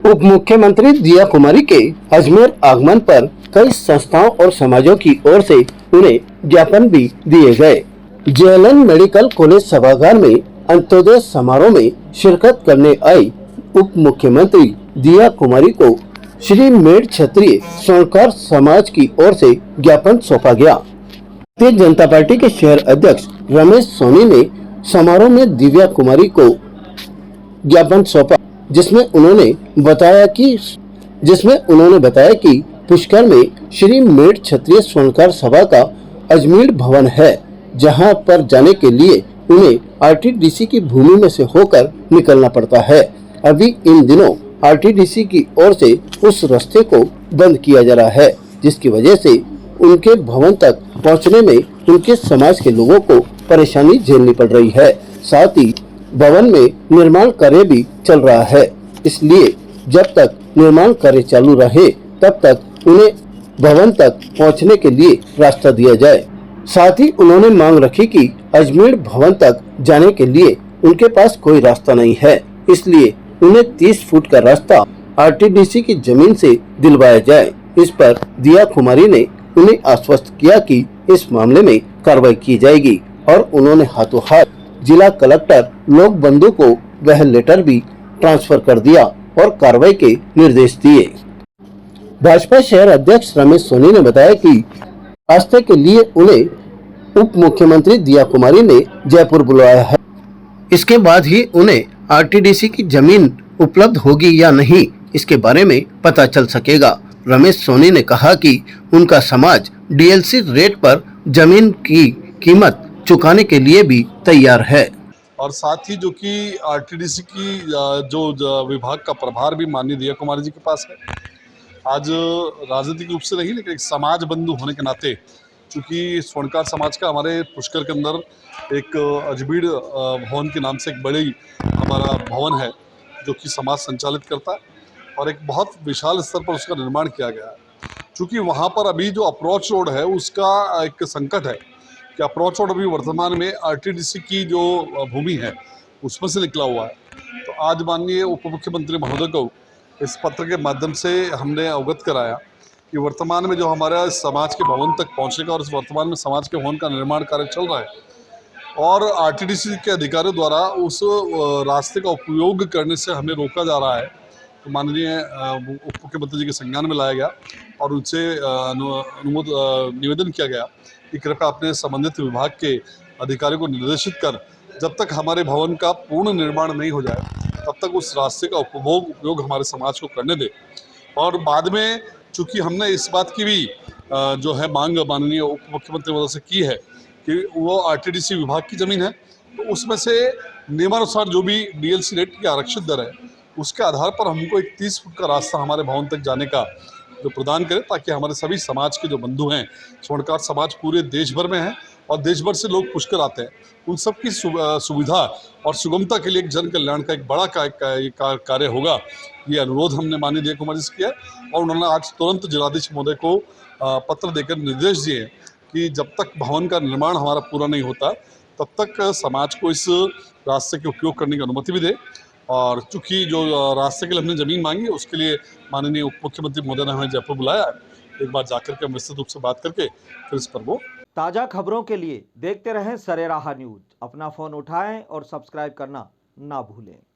उप मुख्यमंत्री दिया कुमारी के अजमेर आगमन पर कई संस्थाओं और समाजों की ओर से उन्हें ज्ञापन भी दिए गए। जेएलएन मेडिकल कॉलेज सभागार में अंत्योदय समारोह में शिरकत करने आई उप मुख्यमंत्री दिया कुमारी को श्री मेड़ क्षत्रिय स्वर्णकार समाज की ओर से ज्ञापन सौंपा गया। भारतीय जनता पार्टी के शहर अध्यक्ष रमेश सोनी ने समारोह में दिव्या कुमारी को ज्ञापन सौंपा, जिसमें उन्होंने बताया कि पुष्कर में श्री मेड़ क्षत्रिय स्वर्णकार सभा का अजमेर भवन है, जहां पर जाने के लिए उन्हें आरटीडीसी की भूमि में से होकर निकलना पड़ता है। अभी इन दिनों आरटीडीसी की ओर से उस रास्ते को बंद किया जा रहा है, जिसकी वजह से उनके भवन तक पहुंचने में उनके समाज के लोगों को परेशानी झेलनी पड़ रही है। साथ ही भवन में निर्माण कार्य भी चल रहा है, इसलिए जब तक निर्माण कार्य चालू रहे तब तक उन्हें भवन तक पहुंचने के लिए रास्ता दिया जाए। साथ ही उन्होंने मांग रखी कि अजमेर भवन तक जाने के लिए उनके पास कोई रास्ता नहीं है, इसलिए उन्हें 30 फुट का रास्ता आरटीडीसी की जमीन से दिलवाया जाए। इस पर दिया कुमारी ने उन्हें आश्वस्त किया कि इस मामले में कार्रवाई की जाएगी और उन्होंने हाथों हाथ जिला कलेक्टर लोक बंधु को वह लेटर भी ट्रांसफर कर दिया और कार्रवाई के निर्देश दिए। भाजपा शहर अध्यक्ष रमेश सोनी ने बताया कि रास्ते के लिए उन्हें उप मुख्यमंत्री दिया कुमारी ने जयपुर बुलाया है। इसके बाद ही उन्हें आरटीडीसी की जमीन उपलब्ध होगी या नहीं, इसके बारे में पता चल सकेगा। रमेश सोनी ने कहा कि उनका समाज डीएलसी रेट पर जमीन की कीमत चुकाने के लिए भी तैयार है और साथ ही जो कि आरटीडीसी की जो विभाग का प्रभार भी माननीय दिया कुमारी जी के पास है। आज राजनीतिक रूप से नहीं, लेकिन एक समाज बंधु होने के नाते, चूँकि स्वर्णकार समाज का हमारे पुष्कर के अंदर एक अजमेर भवन के नाम से एक बड़ी हमारा भवन है जो कि समाज संचालित करता है और एक बहुत विशाल स्तर पर उसका निर्माण किया गया है। चूँकि वहाँ पर अभी जो अप्रोच रोड है उसका एक संकट है कि अप्रोच रोड अभी वर्तमान में आरटीडीसी की जो भूमि है उसमें से निकला हुआ है। तो आज माननीय उप मुख्यमंत्री महोदय को इस पत्र के माध्यम से हमने अवगत कराया कि वर्तमान में जो हमारा समाज के भवन तक पहुंचेगा और इस वर्तमान में समाज के भवन का निर्माण कार्य चल रहा है और आरटीडीसी के अधिकारियों द्वारा उस रास्ते का उपयोग करने से हमें रोका जा रहा है। तो माननीय उप मुख्यमंत्री जी के संज्ञान में लाया गया और उनसे निवेदन किया गया कि कृपया अपने संबंधित विभाग के अधिकारियों को निर्देशित कर जब तक हमारे भवन का पूर्ण निर्माण नहीं हो जाए तब तक उस रास्ते का उपयोग हमारे समाज को करने दे। और बाद में चूंकि हमने इस बात की भी जो है मांग माननीय उप मुख्यमंत्री महोदय से की है कि वो आरटीडीसी विभाग की ज़मीन है, तो उसमें से नियमानुसार जो भी डीएलसी रेट की आरक्षित दर है उसके आधार पर हमको एक 30 फुट का रास्ता हमारे भवन तक जाने का जो प्रदान करें, ताकि हमारे सभी समाज के जो बंधु हैं, स्वर्णकार समाज पूरे देश भर में है और देश भर से लोग पुष्कर आते हैं, उन सब की सुविधा और सुगमता के लिए एक जन कल्याण का एक बड़ा कार्य होगा। ये अनुरोध हमने माननीय दिया कुमारी से किया और उन्होंने आज तुरंत जिलाधीश महोदय को पत्र देकर निर्देश दिए कि जब तक भवन का निर्माण हमारा पूरा नहीं होता तब तक समाज को इस रास्ते के उपयोग करने की अनुमति भी दे। और चूँकि जो रास्ते के लिए हमने ज़मीन मांगी है उसके लिए माननीय उप मुख्यमंत्री महोदय ने हमें जयपुर बुलाया है। एक बार जाकर के हम विस्तृत रूप से बात करके फिर इस पर वो ताज़ा खबरों के लिए देखते रहें सरेराह न्यूज़। अपना फ़ोन उठाएं और सब्सक्राइब करना ना भूलें।